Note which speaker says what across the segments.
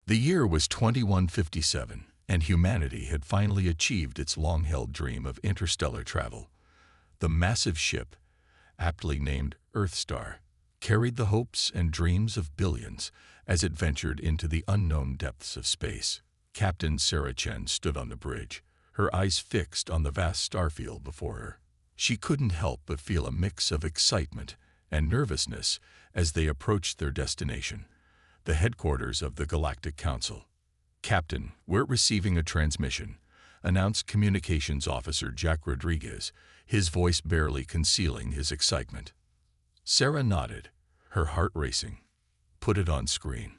Speaker 1: The year was 2157, and humanity had finally achieved its long-held dream of interstellar travel. The massive ship, aptly named Earthstar, carried the hopes and dreams of billions as it ventured into the unknown depths of space. Captain Sarah Chen stood on the bridge, her eyes fixed on the vast starfield before her. She couldn't help but feel a mix of excitement and nervousness as they approached their destination, the headquarters of the Galactic Council. "Captain, we're receiving a transmission," announced Communications Officer Jack Rodriguez, his voice barely concealing his excitement. Sarah nodded, her heart racing. "Put it on screen."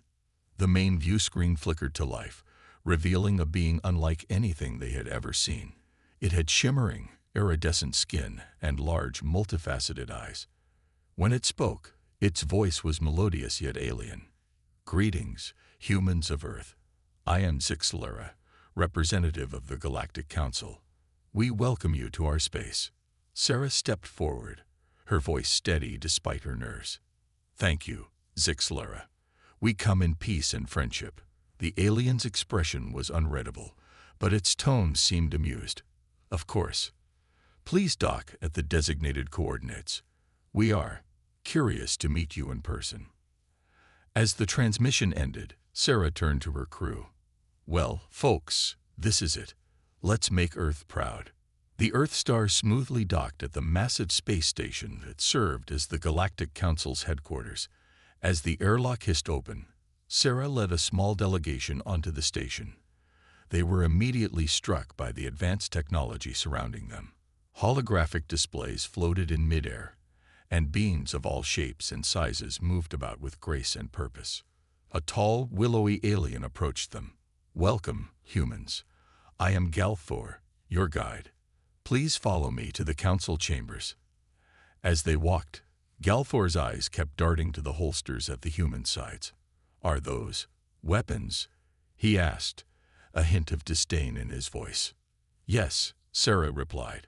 Speaker 1: The main view screen flickered to life, revealing a being unlike anything they had ever seen. It had shimmering, iridescent skin and large, multifaceted eyes. When it spoke, its voice was melodious yet alien. "Greetings, humans of Earth. I am Zixlera, representative of the Galactic Council. We welcome you to our space." Sarah stepped forward, her voice steady despite her nerves. "Thank you, Zixlera. We come in peace and friendship." The alien's expression was unreadable, but its tone seemed amused. "Of course. Please dock at the designated coordinates. We are curious to meet you in person." As the transmission ended, Sarah turned to her crew. "Well, folks, this is it. Let's make Earth proud." The Earthstar smoothly docked at the massive space station that served as the Galactic Council's headquarters. As the airlock hissed open, Sarah led a small delegation onto the station. They were immediately struck by the advanced technology surrounding them. Holographic displays floated in midair, and beings of all shapes and sizes moved about with grace and purpose. A tall, willowy alien approached them. "Welcome, humans. I am Galthor, your guide. Please follow me to the council chambers." As they walked, Galthor's eyes kept darting to the holsters at the human sides. "Are those weapons?" he asked, a hint of disdain in his voice. "Yes," Sarah replied.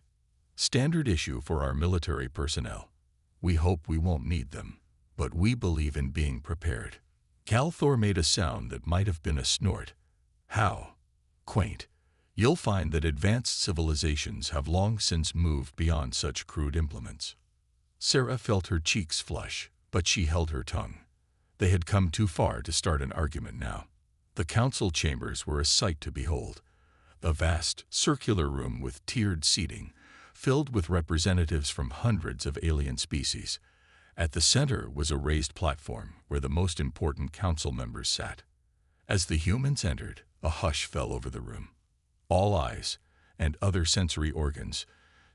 Speaker 1: "Standard issue for our military personnel. We hope we won't need them, but we believe in being prepared." Galthor made a sound that might have been a snort. "How quaint. You'll find that advanced civilizations have long since moved beyond such crude implements." Sarah felt her cheeks flush, but she held her tongue. They had come too far to start an argument now. The council chambers were a sight to behold. A vast, circular room with tiered seating, filled with representatives from hundreds of alien species. At the center was a raised platform where the most important council members sat. As the humans entered, a hush fell over the room. All eyes, and other sensory organs,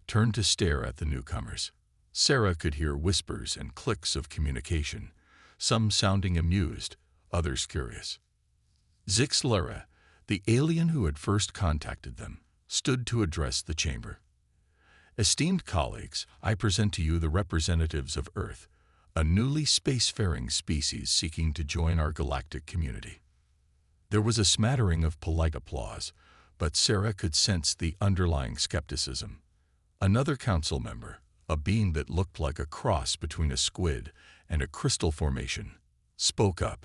Speaker 1: turned to stare at the newcomers. Sarah could hear whispers and clicks of communication, some sounding amused, others curious. Zixlera, the alien who had first contacted them, stood to address the chamber. "Esteemed colleagues, I present to you the representatives of Earth, a newly spacefaring species seeking to join our galactic community." There was a smattering of polite applause, but Sarah could sense the underlying skepticism. Another council member, a being that looked like a cross between a squid and a crystal formation, spoke up.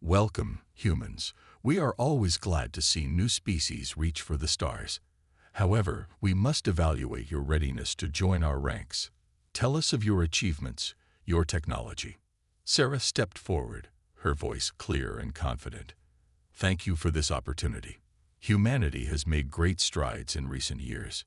Speaker 1: "Welcome, humans. We are always glad to see new species reach for the stars. However, we must evaluate your readiness to join our ranks. Tell us of your achievements, your technology." Sarah stepped forward, her voice clear and confident. "Thank you for this opportunity. Humanity has made great strides in recent years.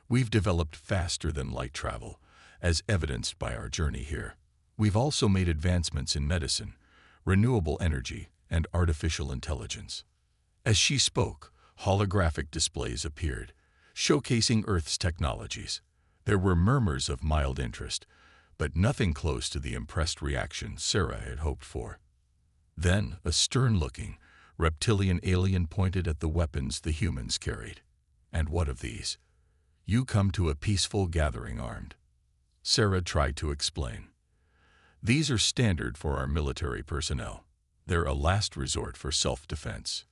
Speaker 1: We've developed faster than light travel, as evidenced by our journey here. We've also made advancements in medicine, renewable energy, and artificial intelligence." As she spoke, holographic displays appeared, showcasing Earth's technologies. There were murmurs of mild interest, but nothing close to the impressed reaction Sarah had hoped for. Then, a stern-looking, reptilian alien pointed at the weapons the humans carried. "And what of these? You come to a peaceful gathering armed." Sarah tried to explain. "These are standard for our military personnel. They're a last resort for self-defense."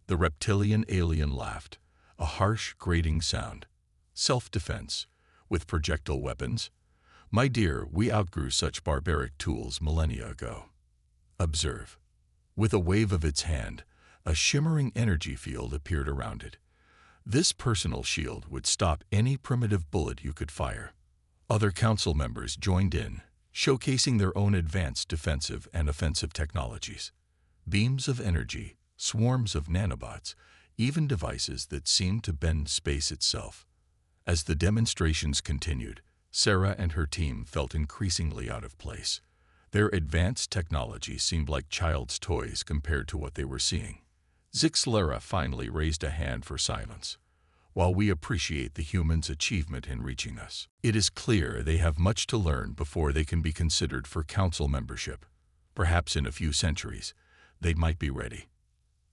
Speaker 1: The reptilian alien laughed, a harsh, grating sound. "Self-defense, with projectile weapons? My dear, we outgrew such barbaric tools millennia ago. Observe." With a wave of its hand, A shimmering energy field appeared around it. This personal shield would stop any primitive bullet you could fire. Other council members joined in, showcasing their own advanced defensive and offensive technologies. Beams of energy, swarms of nanobots, even devices that seemed to bend space itself. As the demonstrations continued, Sarah and her team felt increasingly out of place. Their advanced technology seemed like child's toys compared to what they were seeing. Zixlara finally raised a hand for silence. While we appreciate the humans' achievement in reaching us, it is clear they have much to learn before they can be considered for council membership. Perhaps in a few centuries, they might be ready.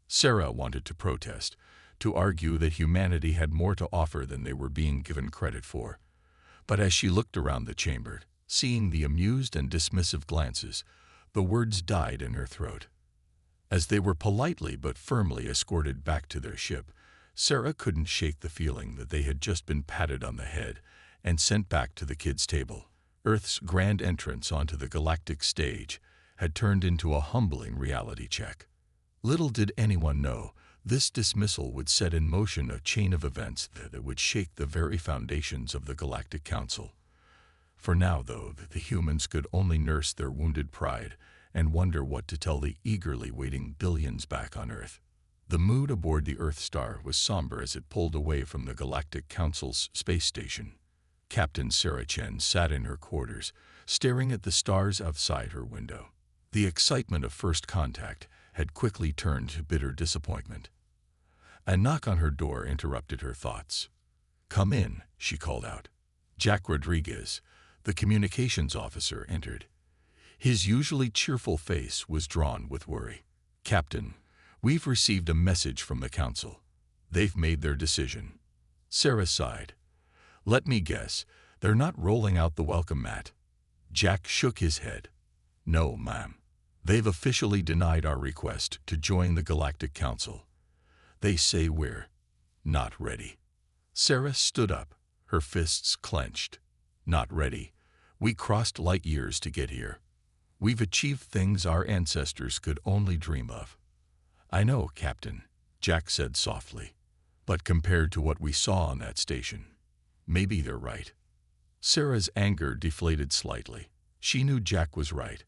Speaker 1: Sarah wanted to protest, to argue that humanity had more to offer than they were being given credit for. But as she looked around the chamber, seeing the amused and dismissive glances, the words died in her throat. As they were politely but firmly escorted back to their ship, Sarah couldn't shake the feeling that they had just been patted on the head and sent back to the kids' table. Earth's grand entrance onto the galactic stage had turned into a humbling reality check. Little did anyone know, this dismissal would set in motion a chain of events that would shake the very foundations of the Galactic Council. For now, though, the humans could only nurse their wounded pride and wonder what to tell the eagerly waiting billions back on Earth. The mood aboard the Earth Star was somber as it pulled away from the Galactic Council's space station. Captain Sarah Chen sat in her quarters, staring at the stars outside her window. The excitement of first contact had quickly turned to bitter disappointment. A knock on her door interrupted her thoughts. "Come in," she called out. Jack Rodriguez, the communications officer, entered. His usually cheerful face was drawn with worry. "Captain, we've received a message from the council. They've made their decision." Sarah sighed. "Let me guess, they're not rolling out the welcome mat." Jack shook his head. "No, ma'am. They've officially denied our request to join the Galactic Council. They say we're not ready." Sarah stood up, her fists clenched. "Not ready. We crossed light years to get here. We've achieved things our ancestors could only dream of." "I know, Captain," Jack said softly. "But compared to what we saw on that station, maybe they're right." Sarah's anger deflated slightly. She knew Jack was right,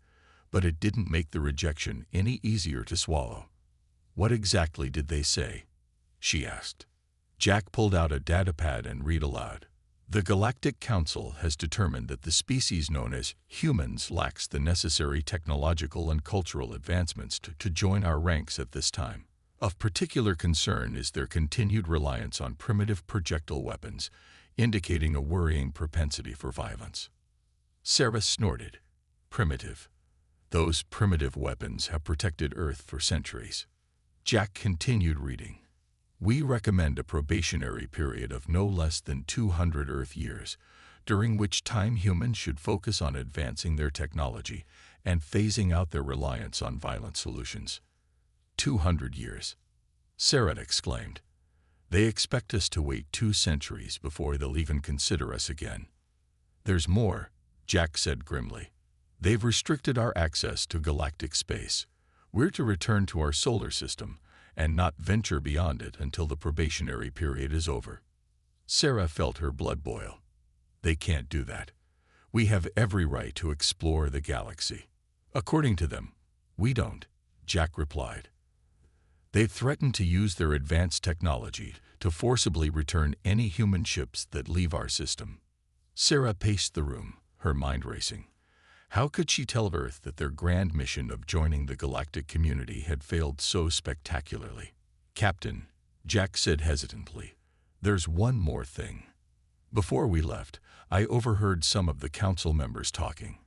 Speaker 1: but it didn't make the rejection any easier to swallow. "What exactly did they say?" she asked. Jack pulled out a datapad and read aloud. "The Galactic Council has determined that the species known as humans lacks the necessary technological and cultural advancements to join our ranks at this time. Of particular concern is their continued reliance on primitive projectile weapons, indicating a worrying propensity for violence." Sarah snorted. "Primitive. Those primitive weapons have protected Earth for centuries." Jack continued reading. "We recommend a probationary period of no less than 200 Earth years, during which time humans should focus on advancing their technology and phasing out their reliance on violent solutions." 200 years, Sarah exclaimed. "They expect us to wait 2 centuries before they'll even consider us again." "There's more," Jack said grimly. "They've restricted our access to galactic space. We're to return to our solar system and not venture beyond it until the probationary period is over." Sarah felt her blood boil. "They can't do that. We have every right to explore the galaxy." "According to them, we don't," Jack replied. "They've threatened to use their advanced technology to forcibly return any human ships that leave our system." Sarah paced the room, her mind racing. How could she tell Earth that their grand mission of joining the galactic community had failed so spectacularly? "Captain," Jack said hesitantly, "there's one more thing. Before we left, I overheard some of the council members talking.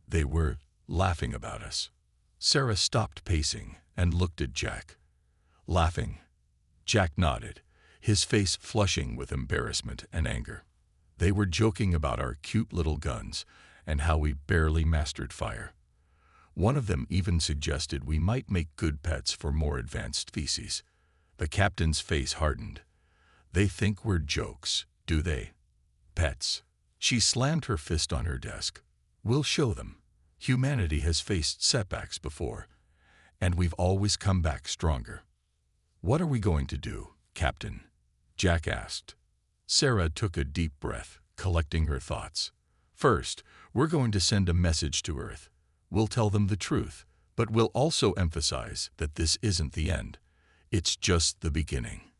Speaker 1: They were laughing about us." Sarah stopped pacing and looked at Jack. "Laughing?" Jack nodded, his face flushing with embarrassment and anger. "They were joking about our cute little guns and how we barely mastered fire. One of them even suggested we might make good pets for more advanced species." The captain's face hardened. "They think we're jokes, do they? Pets." She slammed her fist on her desk. "We'll show them. Humanity has faced setbacks before, and we've always come back stronger." "What are we going to do, Captain?" Jack asked. Sarah took a deep breath, collecting her thoughts. "First, we're going to send a message to Earth. We'll tell them the truth, but we'll also emphasize that this isn't the end. It's just the beginning."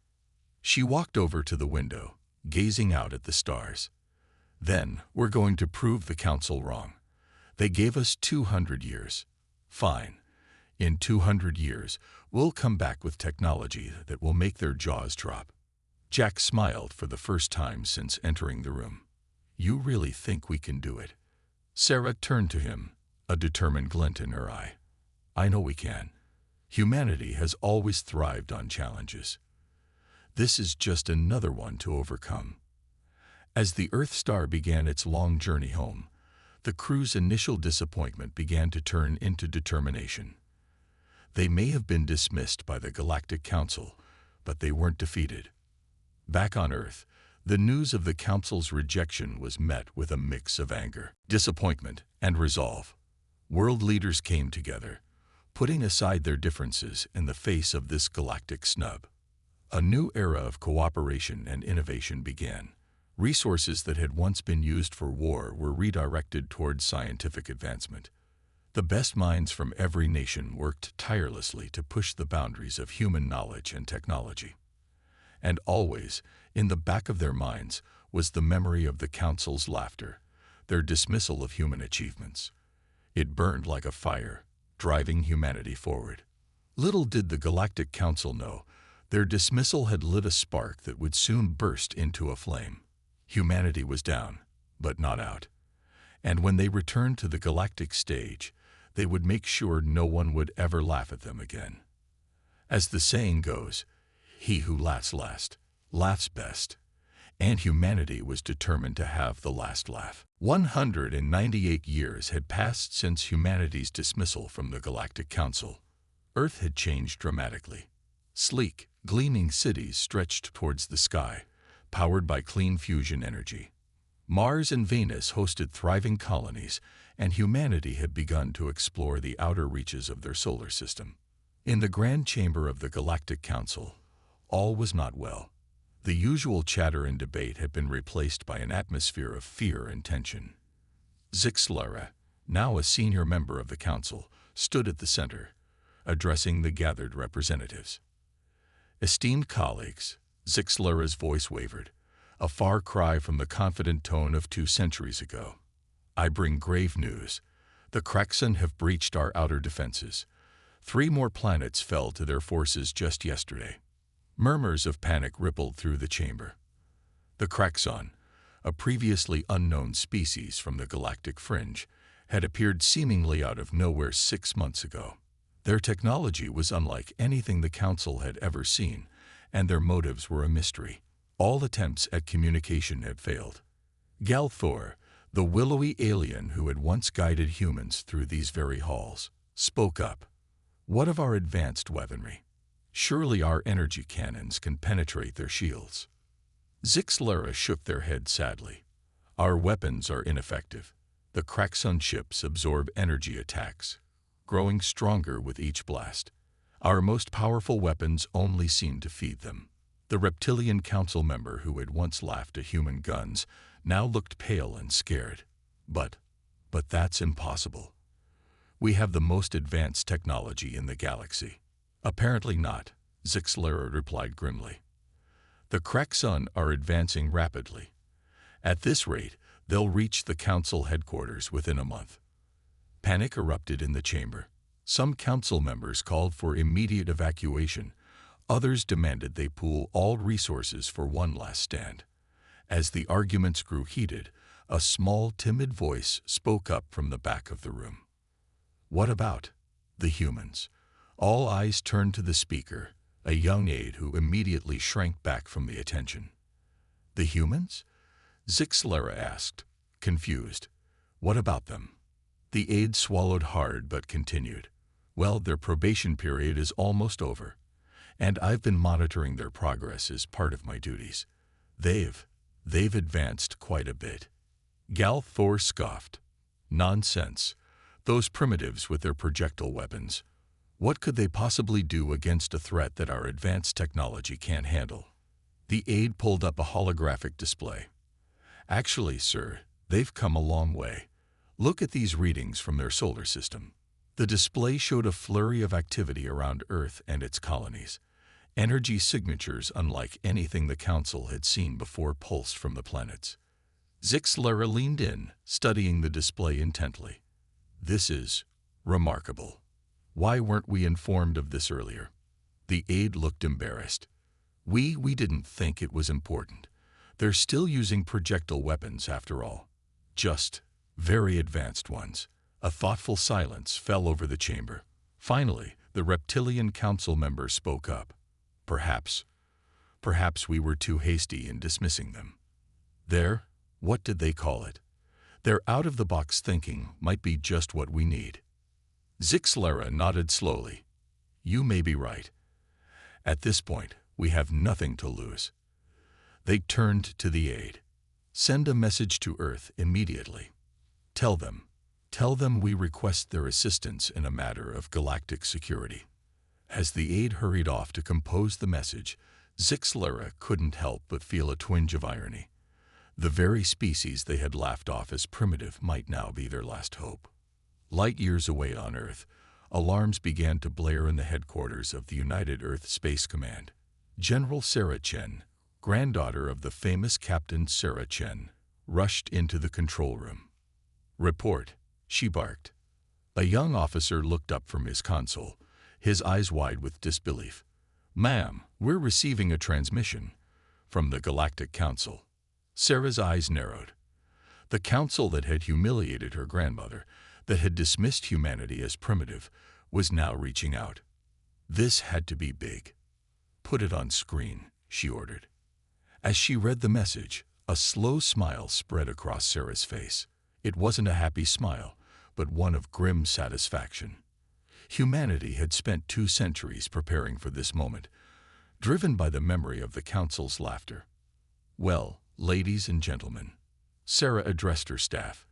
Speaker 1: She walked over to the window, gazing out at the stars. "Then, we're going to prove the Council wrong. They gave us 200 years. Fine. In 200 years, we'll come back with technology that will make their jaws drop." Jack smiled for the first time since entering the room. "You really think we can do it?" Sarah turned to him, a determined glint in her eye. "I know we can. Humanity has always thrived on challenges. This is just another one to overcome." As the Earth Star began its long journey home, the crew's initial disappointment began to turn into determination. They may have been dismissed by the Galactic Council, but they weren't defeated. Back on Earth, the news of the Council's rejection was met with a mix of anger, disappointment, and resolve. World leaders came together, putting aside their differences in the face of this galactic snub. A new era of cooperation and innovation began. Resources that had once been used for war were redirected towards scientific advancement. The best minds from every nation worked tirelessly to push the boundaries of human knowledge and technology. And always, in the back of their minds, was the memory of the Council's laughter, their dismissal of human achievements. It burned like a fire, driving humanity forward. Little did the Galactic Council know, their dismissal had lit a spark that would soon burst into a flame. Humanity was down, but not out. And when they returned to the galactic stage, they would make sure no one would ever laugh at them again. As the saying goes, he who laughs last, laughs best. And humanity was determined to have the last laugh. 198 years had passed since humanity's dismissal from the Galactic Council. Earth had changed dramatically. Sleek, gleaming cities stretched towards the sky, powered by clean fusion energy. Mars and Venus hosted thriving colonies, and humanity had begun to explore the outer reaches of their solar system. In the grand chamber of the Galactic Council, all was not well. The usual chatter and debate had been replaced by an atmosphere of fear and tension. Zixlara, now a senior member of the council, stood at the center, addressing the gathered representatives. "Esteemed colleagues," Zixlara's voice wavered, a far cry from the confident tone of 2 centuries ago. "I bring grave news. The Kraxan have breached our outer defenses. 3 more planets fell to their forces just yesterday." Murmurs of panic rippled through the chamber. The Kraxan, a previously unknown species from the galactic fringe, had appeared seemingly out of nowhere 6 months ago. Their technology was unlike anything the Council had ever seen, and their motives were a mystery. All attempts at communication had failed. Galthor, the willowy alien who had once guided humans through these very halls, spoke up. "What of our advanced weaponry? Surely our energy cannons can penetrate their shields." Zixlara shook their head sadly. "Our weapons are ineffective. The Kraxan ships absorb energy attacks, growing stronger with each blast. Our most powerful weapons only seem to feed them." The reptilian council member who had once laughed at human guns now looked pale and scared. But that's impossible. We have the most advanced technology in the galaxy." "Apparently not," Zixlara replied grimly. "The Kraxan are advancing rapidly. At this rate, they'll reach the council headquarters within a month." Panic erupted in the chamber. Some council members called for immediate evacuation. Others demanded they pool all resources for one last stand. As the arguments grew heated, a small, timid voice spoke up from the back of the room. "What about the humans?" All eyes turned to the speaker, a young aide who immediately shrank back from the attention. "The humans?" Zixlara asked, confused. "What about them?" The aide swallowed hard but continued. "Well, their probation period is almost over, and I've been monitoring their progress as part of my duties. They've advanced quite a bit." Galthor scoffed. "Nonsense. Those primitives with their projectile weapons. What could they possibly do against a threat that our advanced technology can't handle? The aide pulled up a holographic display. Actually, sir, they've come a long way. Look at these readings from their solar system. The display showed a flurry of activity around Earth and its colonies. Energy signatures unlike anything the Council had seen before pulsed from the planets. Zixlara leaned in, studying the display intently. This is remarkable. Why weren't we informed of this earlier? The aide looked embarrassed. We didn't think it was important. They're still using projectile weapons after all. Just very advanced ones. A thoughtful silence fell over the chamber. Finally, the reptilian council member spoke up. Perhaps we were too hasty in dismissing them. What did they call it? Their out-of-the-box thinking might be just what we need. Zixlara nodded slowly. You may be right. At this point, we have nothing to lose. They turned to the aide. Send a message to Earth immediately. Tell them we request their assistance in a matter of galactic security. As the aide hurried off to compose the message, Zixlara couldn't help but feel a twinge of irony. The very species they had laughed off as primitive might now be their last hope. Light years away on Earth, alarms began to blare in the headquarters of the United Earth Space Command. General Sarah Chen, granddaughter of the famous Captain Sarah Chen, rushed into the control room. Report, she barked. A young officer looked up from his console, his eyes wide with disbelief. Ma'am, we're receiving a transmission from the Galactic Council. Sarah's eyes narrowed. The council that had humiliated her grandmother, that had dismissed humanity as primitive, was now reaching out. This had to be big. Put it on screen, she ordered. As she read the message, a slow smile spread across Sarah's face. It wasn't a happy smile, but one of grim satisfaction. Humanity had spent 2 centuries preparing for this moment, driven by the memory of the council's laughter. Well, ladies and gentlemen, Sarah addressed her staff.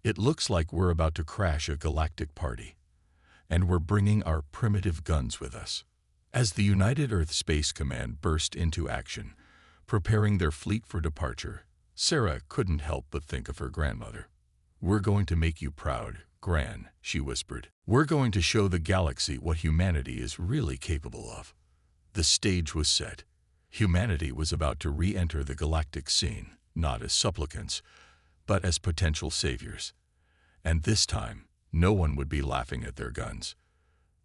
Speaker 1: It looks like we're about to crash a galactic party, and we're bringing our primitive guns with us. As the United Earth Space Command burst into action, preparing their fleet for departure, Sarah couldn't help but think of her grandmother. We're going to make you proud, Gran, she whispered. We're going to show the galaxy what humanity is really capable of. The stage was set. Humanity was about to re-enter the galactic scene, not as supplicants, but as potential saviors. And this time, no one would be laughing at their guns.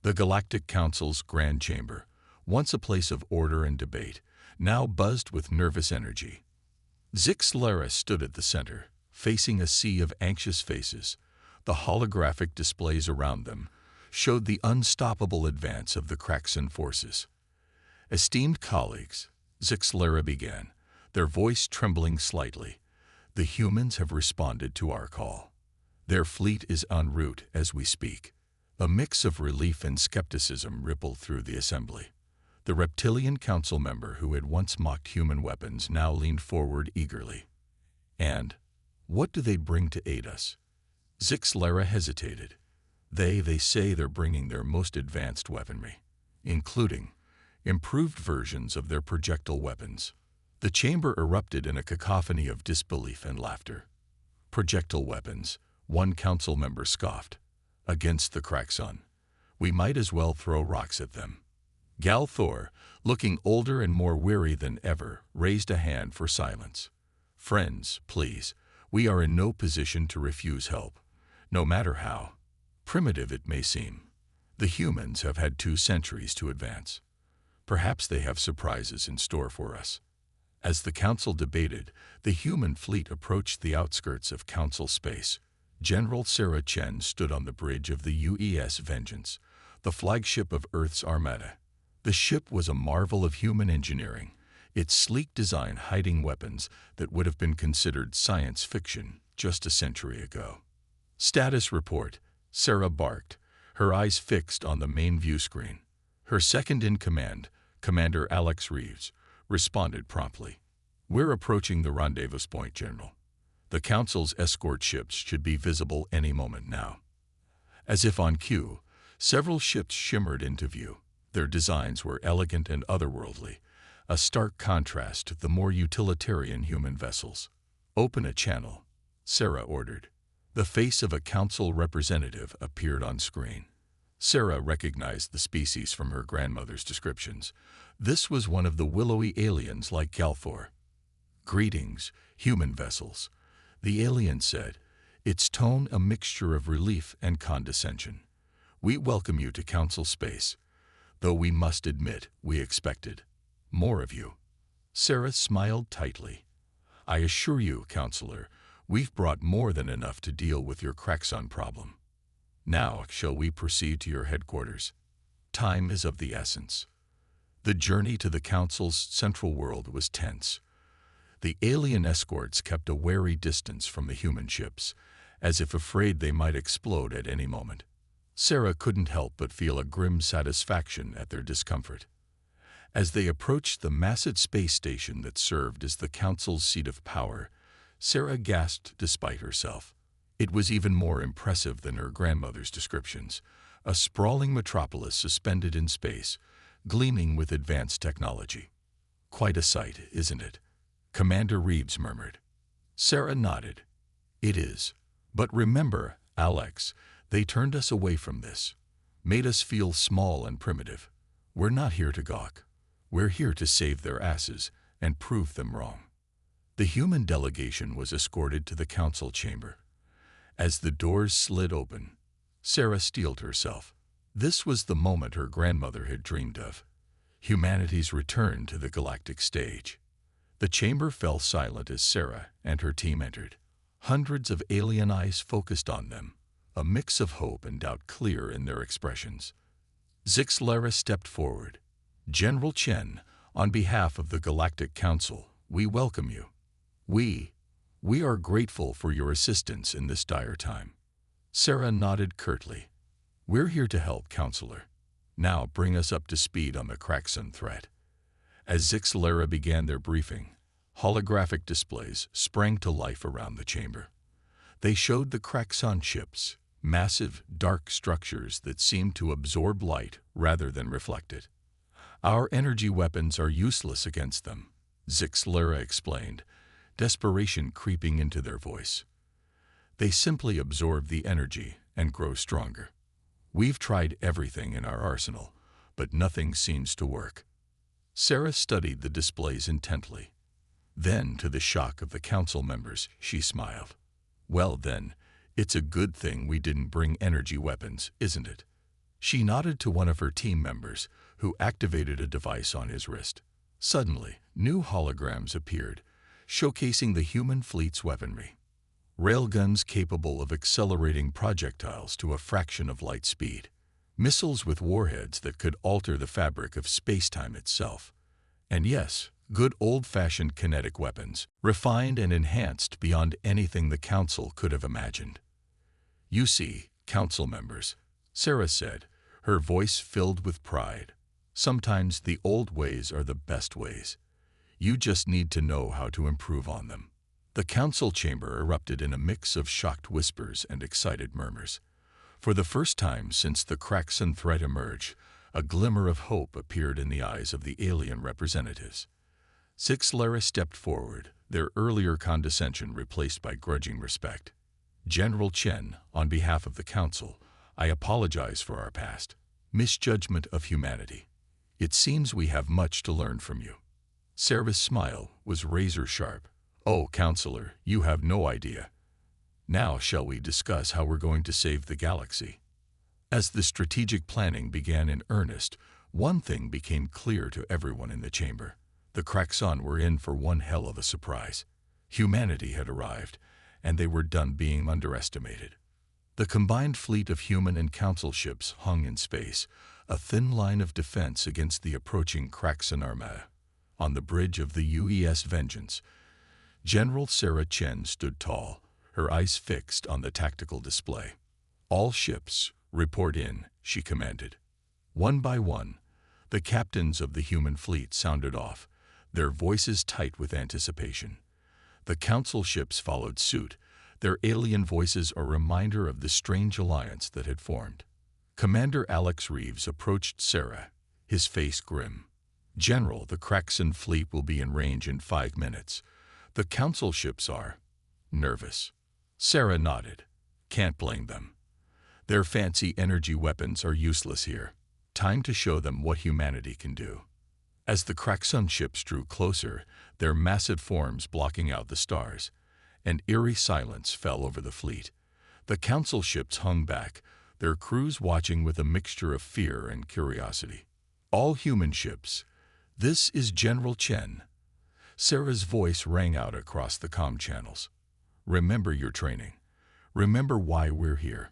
Speaker 1: The Galactic Council's Grand Chamber, once a place of order and debate, now buzzed with nervous energy. Zixlara stood at the center, facing a sea of anxious faces. The holographic displays around them showed the unstoppable advance of the Kraxan forces. Esteemed colleagues, Zixlara began, their voice trembling slightly. The humans have responded to our call. Their fleet is en route as we speak. A mix of relief and skepticism rippled through the assembly. The reptilian council member who had once mocked human weapons now leaned forward eagerly. And what do they bring to aid us? Zixlara hesitated. They say they're bringing their most advanced weaponry, including improved versions of their projectile weapons. The chamber erupted in a cacophony of disbelief and laughter. Projectile weapons, one council member scoffed. Against the Kraxan, we might as well throw rocks at them. Gal Thor, looking older and more weary than ever, raised a hand for silence. Friends, please, we are in no position to refuse help, no matter how primitive it may seem. The humans have had 2 centuries to advance. Perhaps they have surprises in store for us. As the council debated, the human fleet approached the outskirts of council space. General Sarah Chen stood on the bridge of the UES Vengeance, the flagship of Earth's Armada. The ship was a marvel of human engineering, its sleek design hiding weapons that would have been considered science fiction just a century ago. Status report, Sarah barked, her eyes fixed on the main view screen. Her second-in-command, Commander Alex Reeves, responded promptly. We're approaching the rendezvous point, General. The Council's escort ships should be visible any moment now. As if on cue, Several ships shimmered into view. Their designs were elegant and otherworldly, a stark contrast to the more utilitarian human vessels. "Open a channel," Sarah ordered. The face of a council representative appeared on screen. Sarah recognized the species from her grandmother's descriptions. This was one of the willowy aliens like Galfor. "Greetings, human vessels," the alien said, its tone a mixture of relief and condescension. "We welcome you to Council space, though we must admit we expected more of you." Sarah smiled tightly. "I assure you, Counselor, we've brought more than enough to deal with your Kraxon problem. Now, shall we proceed to your headquarters? Time is of the essence." The journey to the Council's central world was tense. The alien escorts kept a wary distance from the human ships, as if afraid they might explode at any moment. Sarah couldn't help but feel a grim satisfaction at their discomfort. As they approached the massive space station that served as the Council's seat of power, Sarah gasped despite herself. It was even more impressive than her grandmother's descriptions, a sprawling metropolis suspended in space, gleaming with advanced technology. "Quite a sight, isn't it?" Commander Reeves murmured. Sarah nodded. "It is. But remember, Alex, they turned us away from this, made us feel small and primitive. We're not here to gawk. We're here to save their asses and prove them wrong." The human delegation was escorted to the council chamber. As the doors slid open, Sarah steeled herself. This was the moment her grandmother had dreamed of. Humanity's return to the galactic stage. The chamber fell silent as Sarah and her team entered. Hundreds of alien eyes focused on them, a mix of hope and doubt clear in their expressions. Zixlara stepped forward. "General Chen, on behalf of the Galactic Council, we welcome you. We are grateful for your assistance in this dire time." Sarah nodded curtly. "We're here to help, Counselor. Now bring us up to speed on the Kraxon threat." As Zixlara began their briefing, holographic displays sprang to life around the chamber. They showed the Kraxon ships, massive, dark structures that seemed to absorb light rather than reflect it. "Our energy weapons are useless against them," Zixlara explained, desperation creeping into their voice. "They simply absorb the energy and grow stronger. We've tried everything in our arsenal, but nothing seems to work." Sarah studied the displays intently. Then, to the shock of the council members, she smiled. "Well then, it's a good thing we didn't bring energy weapons, isn't it?" She nodded to one of her team members, who activated a device on his wrist. Suddenly, new holograms appeared, showcasing the human fleet's weaponry. Railguns capable of accelerating projectiles to a fraction of light speed. Missiles with warheads that could alter the fabric of space-time itself. And yes, good old-fashioned kinetic weapons, refined and enhanced beyond anything the Council could have imagined. "You see, Council members," Sarah said, her voice filled with pride. "Sometimes the old ways are the best ways. You just need to know how to improve on them." The council chamber erupted in a mix of shocked whispers and excited murmurs. For the first time since the Kraxon threat emerged, a glimmer of hope appeared in the eyes of the alien representatives. Zixlara stepped forward, their earlier condescension replaced by grudging respect. "General Chen, on behalf of the Council, I apologize for our past misjudgment of humanity. It seems we have much to learn from you." Sarah's smile was razor-sharp. "Oh, Counselor, you have no idea. Now shall we discuss how we're going to save the galaxy?" As the strategic planning began in earnest, one thing became clear to everyone in the chamber. The Kraxon were in for one hell of a surprise. Humanity had arrived, and they were done being underestimated. The combined fleet of human and council ships hung in space, a thin line of defense against the approaching Kraxon armada. On the bridge of the UES Vengeance, General Sarah Chen stood tall, her eyes fixed on the tactical display. "All ships, report in," she commanded. One by one, the captains of the human fleet sounded off, their voices tight with anticipation. The council ships followed suit, their alien voices a reminder of the strange alliance that had formed. Commander Alex Reeves approached Sarah, his face grim. "General, the Kraxan fleet will be in range in 5 minutes. The Council ships are nervous." Sarah nodded. "Can't blame them. Their fancy energy weapons are useless here. Time to show them what humanity can do." As the Kraxan ships drew closer, their massive forms blocking out the stars, an eerie silence fell over the fleet. The Council ships hung back, their crews watching with a mixture of fear and curiosity. "All human ships, this is General Chen." Sarah's voice rang out across the comm channels. "Remember your training. Remember why we're here.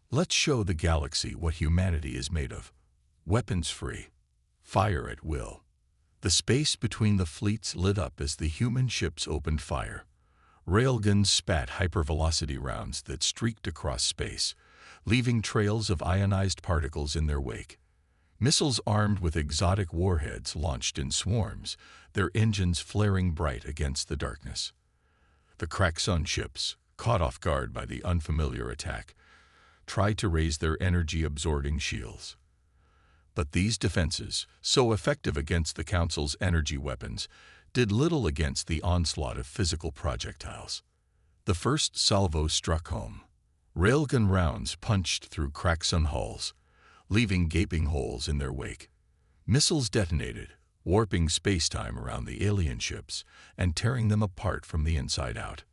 Speaker 1: Let's show the galaxy what humanity is made of. Weapons free. Fire at will." The space between the fleets lit up as the human ships opened fire. Railguns spat hypervelocity rounds that streaked across space, leaving trails of ionized particles in their wake. Missiles armed with exotic warheads launched in swarms, their engines flaring bright against the darkness. The Kraxan ships, caught off guard by the unfamiliar attack, tried to raise their energy-absorbing shields. But these defenses, so effective against the Council's energy weapons, did little against the onslaught of physical projectiles. The first salvo struck home. Railgun rounds punched through Kraxan hulls, leaving gaping holes in their wake. Missiles detonated, warping space-time around the alien ships and tearing them apart from the inside out.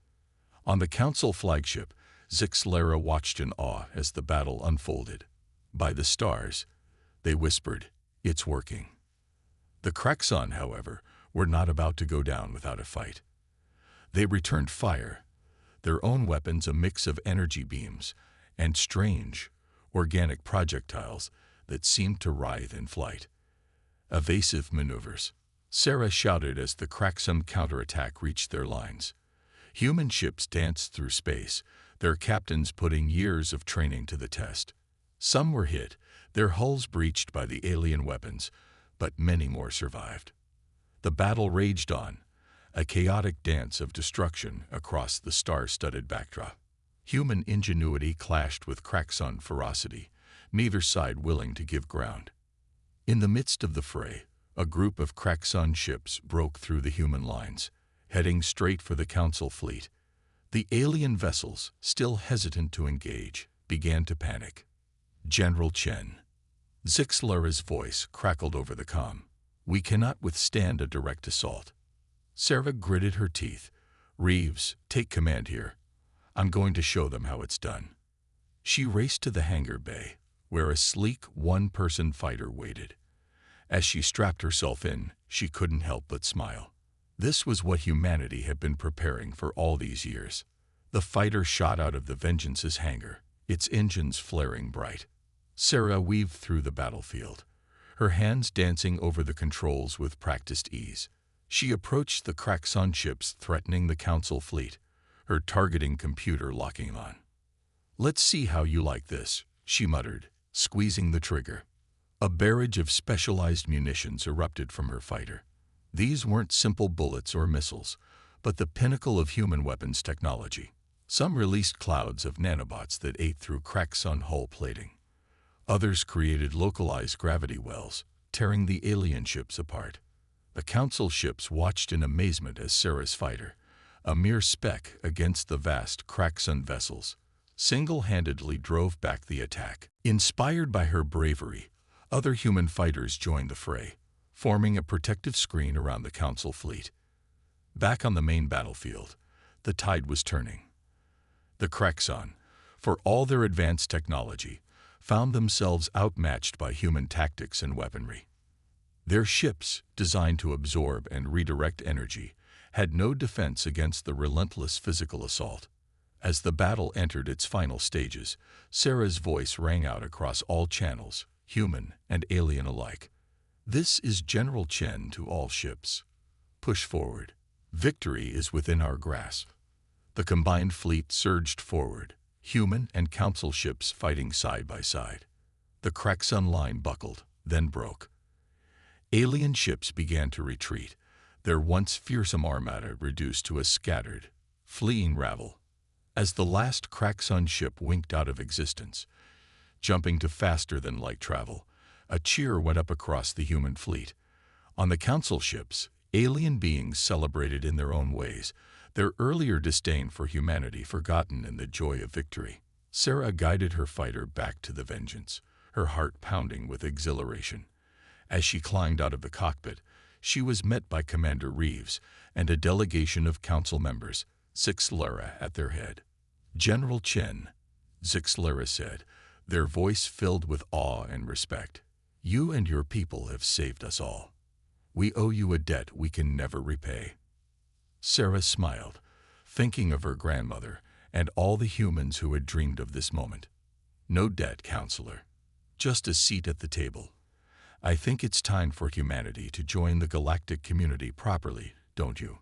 Speaker 1: On the Council flagship, Zixlara watched in awe as the battle unfolded. By the stars, they whispered, "It's working." The Kraxan, however, were not about to go down without a fight. They returned fire, their own weapons a mix of energy beams and strange, organic projectiles that seemed to writhe in flight. Evasive maneuvers. Sarah shouted as the Kraxan counterattack reached their lines. Human ships danced through space, their captains putting years of training to the test. Some were hit, their hulls breached by the alien weapons, but many more survived. The battle raged on, a chaotic dance of destruction across the star-studded backdrop. Human ingenuity clashed with Kraxan ferocity, neither side willing to give ground. In the midst of the fray, a group of Kraxan ships broke through the human lines, heading straight for the Council fleet. The alien vessels, still hesitant to engage, began to panic. "General Chen." Zixlara's voice crackled over the comm. "We cannot withstand a direct assault." Sarah gritted her teeth. "Reeves, take command here. I'm going to show them how it's done." She raced to the hangar bay, where a sleek one-person fighter waited. As she strapped herself in, she couldn't help but smile. This was what humanity had been preparing for all these years. The fighter shot out of the Vengeance's hangar, its engines flaring bright. Sarah weaved through the battlefield, her hands dancing over the controls with practiced ease. She approached the Kraxan ships threatening the Council fleet, her targeting computer locking on. "Let's see how you like this," she muttered, squeezing the trigger. A barrage of specialized munitions erupted from her fighter. These weren't simple bullets or missiles, but the pinnacle of human weapons technology. Some released clouds of nanobots that ate through Kraxan hull plating. Others created localized gravity wells, tearing the alien ships apart. The Council ships watched in amazement as Sarah's fighter, a mere speck against the vast Kraxan vessels, single-handedly drove back the attack. Inspired by her bravery, other human fighters joined the fray, forming a protective screen around the Council fleet. Back on the main battlefield, the tide was turning. The Kraxan, for all their advanced technology, found themselves outmatched by human tactics and weaponry. Their ships, designed to absorb and redirect energy, had no defense against the relentless physical assault. As the battle entered its final stages, Sarah's voice rang out across all channels, human and alien alike. "This is General Chen to all ships. Push forward. Victory is within our grasp." The combined fleet surged forward, human and Council ships fighting side by side. The Kraxan line buckled, then broke. Alien ships began to retreat, their once fearsome armada reduced to a scattered, fleeing rabble. As the last Kraxan ship winked out of existence, jumping to faster-than-light travel. A cheer went up across the human fleet. On the council ships, alien beings celebrated in their own ways, their earlier disdain for humanity forgotten in the joy of victory. Sarah guided her fighter back to the Vengeance, her heart pounding with exhilaration. As she climbed out of the cockpit, she was met by Commander Reeves and a delegation of council members, Zixlara at their head. "General Chen," Zixlara said, their voice filled with awe and respect, "you and your people have saved us all. We owe you a debt we can never repay." Sarah smiled, thinking of her grandmother and all the humans who had dreamed of this moment. "No debt, counselor. Just a seat at the table. I think it's time for humanity to join the galactic community properly, don't you?"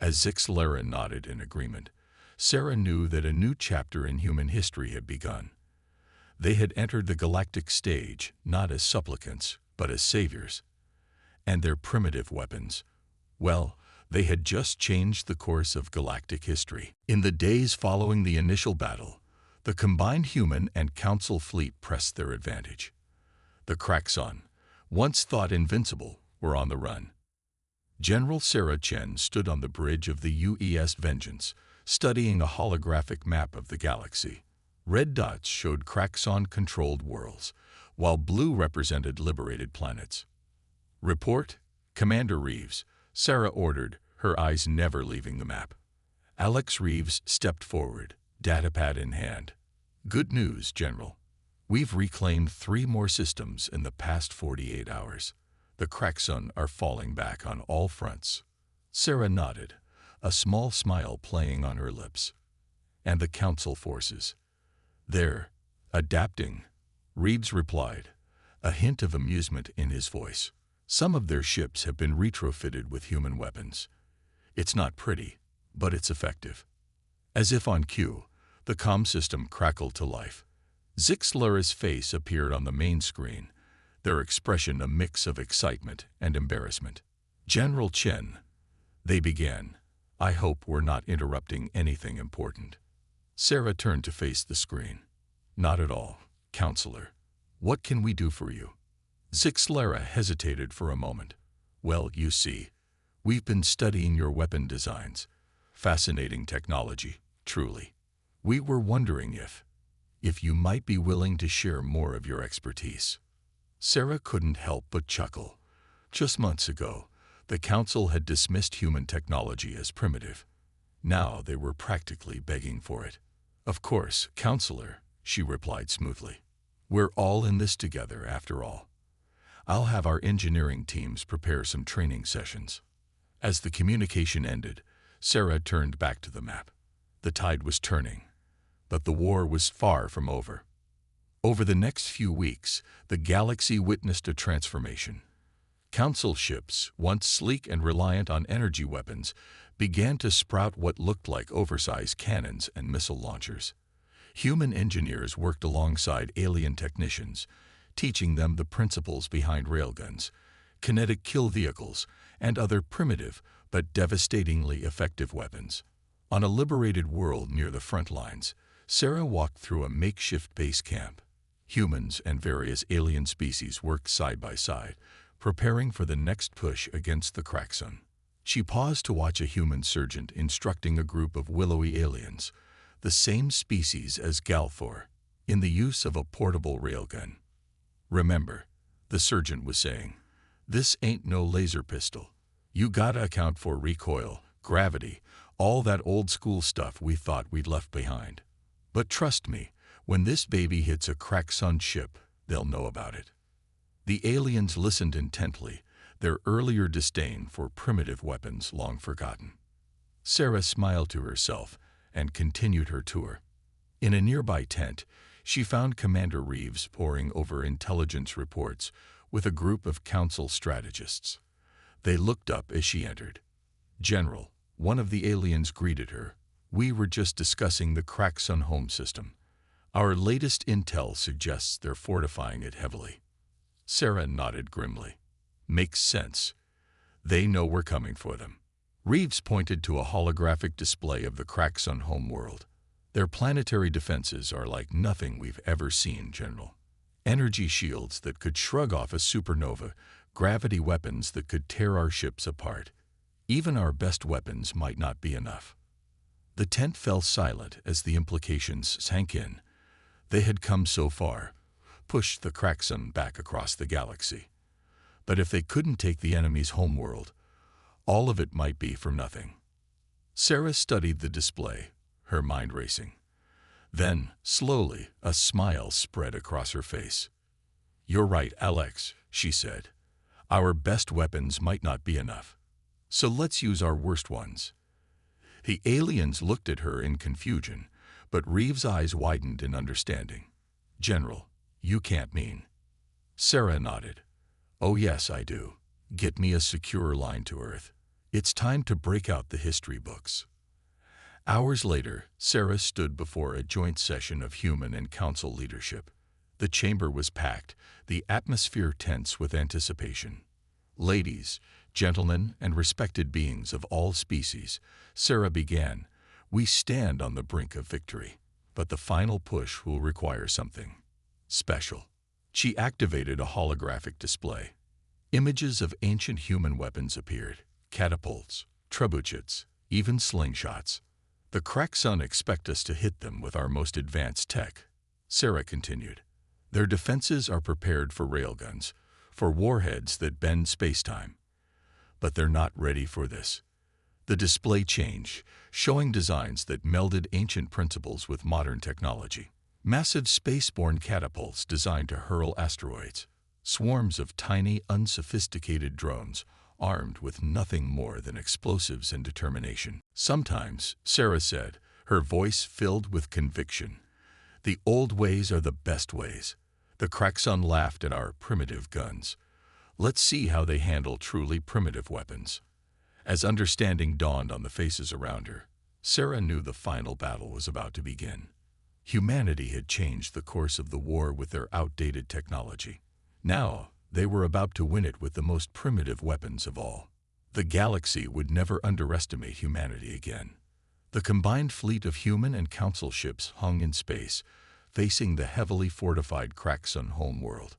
Speaker 1: As Zixlara nodded in agreement, Sarah knew that a new chapter in human history had begun. They had entered the galactic stage not as supplicants, but as saviors. And their primitive weapons, well, they had just changed the course of galactic history. In the days following the initial battle, the combined human and council fleet pressed their advantage. The Kraxon, once thought invincible, were on the run. General Sarah Chen stood on the bridge of the UES Vengeance, studying a holographic map of the galaxy. Red dots showed Kraxon-controlled worlds, while blue represented liberated planets. "Report, Commander Reeves," Sarah ordered, her eyes never leaving the map. Alex Reeves stepped forward, datapad in hand. "Good news, General. We've reclaimed 3 more systems in the past 48 hours. The Kraxon are falling back on all fronts." Sarah nodded, a small smile playing on her lips. "And the Council forces? They're adapting," Reeves replied, a hint of amusement in his voice. "Some of their ships have been retrofitted with human weapons. It's not pretty, but it's effective." As if on cue, the comm system crackled to life. Zixlara's face appeared on the main screen, their expression a mix of excitement and embarrassment. "General Chen," they began, "I hope we're not interrupting anything important." Sarah turned to face the screen. "Not at all, Counselor. What can we do for you?" Zixlara hesitated for a moment. "Well, you see, we've been studying your weapon designs. Fascinating technology, truly. We were wondering if you might be willing to share more of your expertise." Sarah couldn't help but chuckle. Just months ago, the Council had dismissed human technology as primitive. Now they were practically begging for it. "Of course, Counselor," she replied smoothly. "We're all in this together, after all. I'll have our engineering teams prepare some training sessions." As the communication ended, Sarah turned back to the map. The tide was turning, but the war was far from over. Over the next few weeks, the galaxy witnessed a transformation. Council ships, once sleek and reliant on energy weapons, began to sprout what looked like oversized cannons and missile launchers. Human engineers worked alongside alien technicians, teaching them the principles behind railguns, kinetic kill vehicles, and other primitive but devastatingly effective weapons. On a liberated world near the front lines, Sarah walked through a makeshift base camp. Humans and various alien species worked side by side, preparing for the next push against the Kraxon. She paused to watch a human sergeant instructing a group of willowy aliens, the same species as Galthor, in the use of a portable railgun. "Remember," the sergeant was saying, "this ain't no laser pistol. You gotta account for recoil, gravity, all that old-school stuff we thought we'd left behind. But trust me, when this baby hits a Kraxon ship, they'll know about it." The aliens listened intently, their earlier disdain for primitive weapons long forgotten. Sarah smiled to herself and continued her tour. In a nearby tent, she found Commander Reeves poring over intelligence reports with a group of council strategists. They looked up as she entered. "General," one of the aliens greeted her, "we were just discussing the Kraxon home system. Our latest intel suggests they're fortifying it heavily." Sarah nodded grimly. "Makes sense. They know we're coming for them." Reeves pointed to a holographic display of the Kraxon homeworld. Their planetary defenses are like nothing we've ever seen, General. Energy shields that could shrug off a supernova, gravity weapons that could tear our ships apart. Even our best weapons might not be enough. The tent fell silent as the implications sank in. They had come so far, pushed the Kraxon back across the galaxy. But if they couldn't take the enemy's homeworld, all of it might be for nothing. Sarah studied the display, her mind racing. Then, slowly, a smile spread across her face. "You're right, Alex," she said. "Our best weapons might not be enough. So let's use our worst ones." The aliens looked at her in confusion, but Reeves' eyes widened in understanding. "General, you can't mean." Sarah nodded. "Oh yes, I do. Get me a secure line to Earth. It's time to break out the history books." Hours later, Sarah stood before a joint session of human and council leadership. The chamber was packed, the atmosphere tense with anticipation. "Ladies, gentlemen, and respected beings of all species," Sarah began, "we stand on the brink of victory. But the final push will require something special." She activated a holographic display. Images of ancient human weapons appeared: catapults, trebuchets, even slingshots. "The Kraxon expect us to hit them with our most advanced tech," Sarah continued. "Their defenses are prepared for railguns, for warheads that bend spacetime. But they're not ready for this." The display changed, showing designs that melded ancient principles with modern technology. Massive spaceborne catapults designed to hurl asteroids. Swarms of tiny, unsophisticated drones, armed with nothing more than explosives and determination. "Sometimes," Sarah said, her voice filled with conviction, "the old ways are the best ways." The Kraxon laughed at our primitive guns. "Let's see how they handle truly primitive weapons." As understanding dawned on the faces around her, Sarah knew the final battle was about to begin. Humanity had changed the course of the war with their outdated technology. Now, they were about to win it with the most primitive weapons of all. The galaxy would never underestimate humanity again. The combined fleet of human and council ships hung in space, facing the heavily fortified Kraxon homeworld.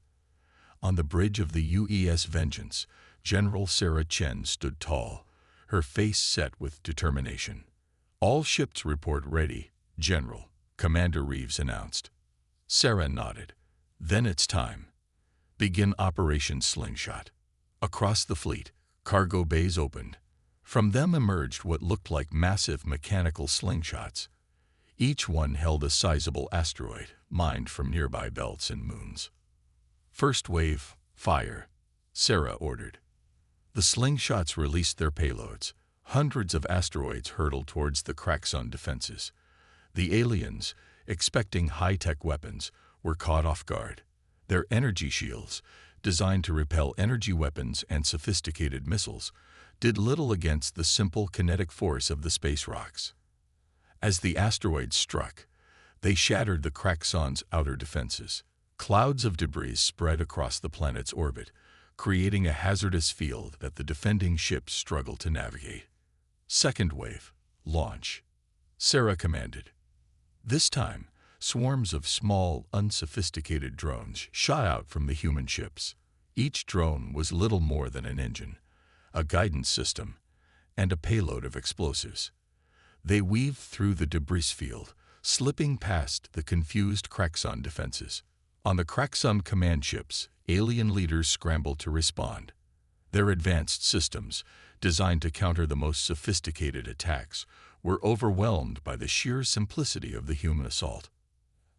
Speaker 1: On the bridge of the UES Vengeance, General Sarah Chen stood tall, her face set with determination. "All ships report ready, General," Commander Reeves announced. Sarah nodded. "Then it's time. Begin Operation Slingshot." Across the fleet, cargo bays opened. From them emerged what looked like massive mechanical slingshots. Each one held a sizable asteroid, mined from nearby belts and moons. "First wave, fire," Sarah ordered. The slingshots released their payloads. Hundreds of asteroids hurtled towards the Kraxon defenses. The aliens, expecting high-tech weapons, were caught off guard. Their energy shields, designed to repel energy weapons and sophisticated missiles, did little against the simple kinetic force of the space rocks. As the asteroids struck, they shattered the Kraxon's outer defenses. Clouds of debris spread across the planet's orbit, creating a hazardous field that the defending ships struggled to navigate. "Second wave, launch," Sarah commanded. This time, swarms of small, unsophisticated drones shot out from the human ships. Each drone was little more than an engine, a guidance system, and a payload of explosives. They weaved through the debris field, slipping past the confused Kraxon defenses. On the Kraxon command ships, alien leaders scrambled to respond. Their advanced systems, designed to counter the most sophisticated attacks, were overwhelmed by the sheer simplicity of the human assault.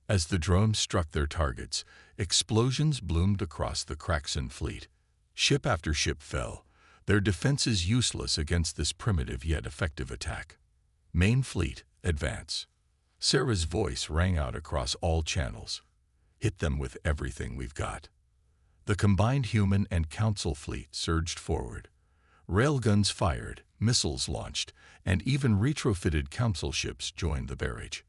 Speaker 1: As the drones struck their targets, explosions bloomed across the Kraxon fleet. Ship after ship fell, their defenses useless against this primitive yet effective attack. "Main fleet, advance." Sarah's voice rang out across all channels. "Hit them with everything we've got." The combined human and council fleet surged forward. Railguns fired, missiles launched, and even retrofitted council ships joined the barrage.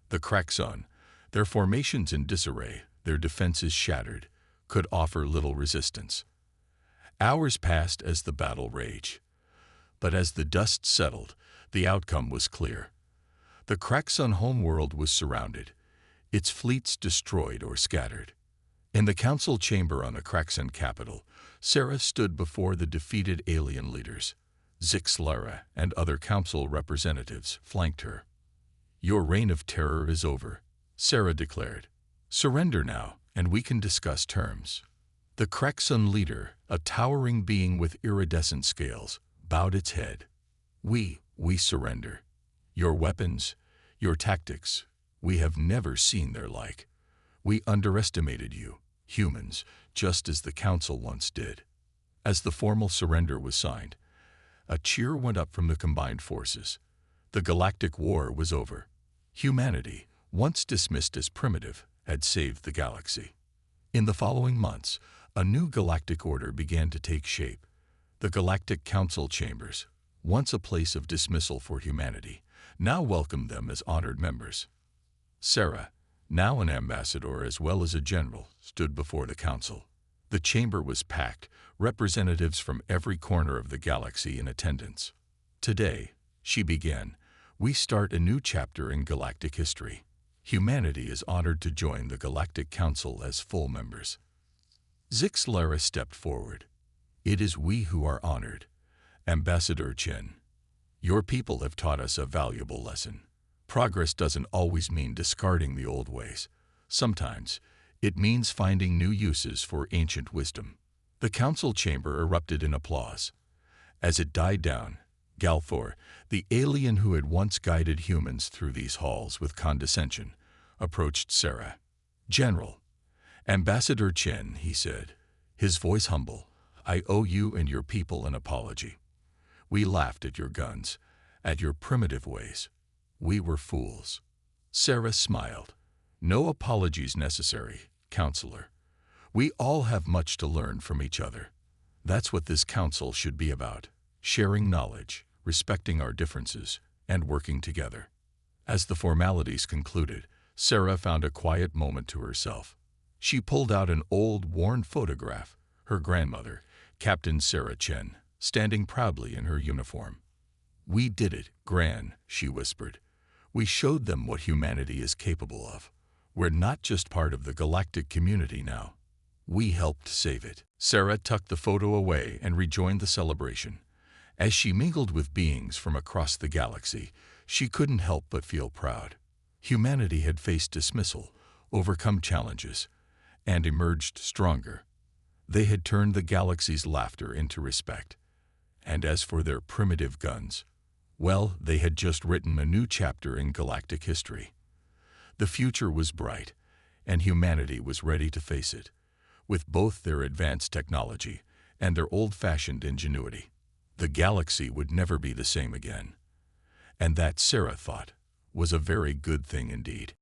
Speaker 1: The Kraxon, their formations in disarray, their defenses shattered, could offer little resistance. Hours passed as the battle raged. But as the dust settled, the outcome was clear. The Kraxun homeworld was surrounded, its fleets destroyed or scattered. In the council chamber on the Kraxun capital, Sarah stood before the defeated alien leaders. Zixlara and other council representatives flanked her. "Your reign of terror is over," Sarah declared. "Surrender now, and we can discuss terms." The Kraxun leader, a towering being with iridescent scales, bowed its head. We surrender. Your weapons, your tactics, we have never seen their like. We underestimated you, humans, just as the Council once did." As the formal surrender was signed, a cheer went up from the combined forces. The Galactic War was over. Humanity, once dismissed as primitive, had saved the galaxy. In the following months, a new galactic order began to take shape. The Galactic Council Chambers, once a place of dismissal for humanity, now welcomed them as honored members. Sarah, now an ambassador as well as a general, stood before the council. The chamber was packed, representatives from every corner of the galaxy in attendance. "Today," she began, "we start a new chapter in galactic history. Humanity is honored to join the Galactic Council as full members." Zixlara stepped forward. "It is we who are honored. Ambassador Chen, your people have taught us a valuable lesson. Progress doesn't always mean discarding the old ways. Sometimes, it means finding new uses for ancient wisdom." The council chamber erupted in applause. As it died down, Galthor, the alien who had once guided humans through these halls with condescension, approached Sarah. "General, Ambassador Chen," he said, his voice humble, "I owe you and your people an apology. We laughed at your guns, at your primitive ways. We were fools." Sarah smiled. "No apologies necessary, Counselor. We all have much to learn from each other. That's what this council should be about, sharing knowledge, respecting our differences, and working together." As the formalities concluded, Sarah found a quiet moment to herself. She pulled out an old, worn photograph, her grandmother, Captain Sarah Chen, standing proudly in her uniform. "We did it, Gran," she whispered. "We showed them what humanity is capable of. We're not just part of the galactic community now. We helped save it." Sarah tucked the photo away and rejoined the celebration. As she mingled with beings from across the galaxy, she couldn't help but feel proud. Humanity had faced dismissal, overcome challenges, and emerged stronger. They had turned the galaxy's laughter into respect. And as for their primitive guns, well, they had just written a new chapter in galactic history. The future was bright, and humanity was ready to face it, with both their advanced technology and their old-fashioned ingenuity. The galaxy would never be the same again. And that, Sarah thought, was a very good thing indeed.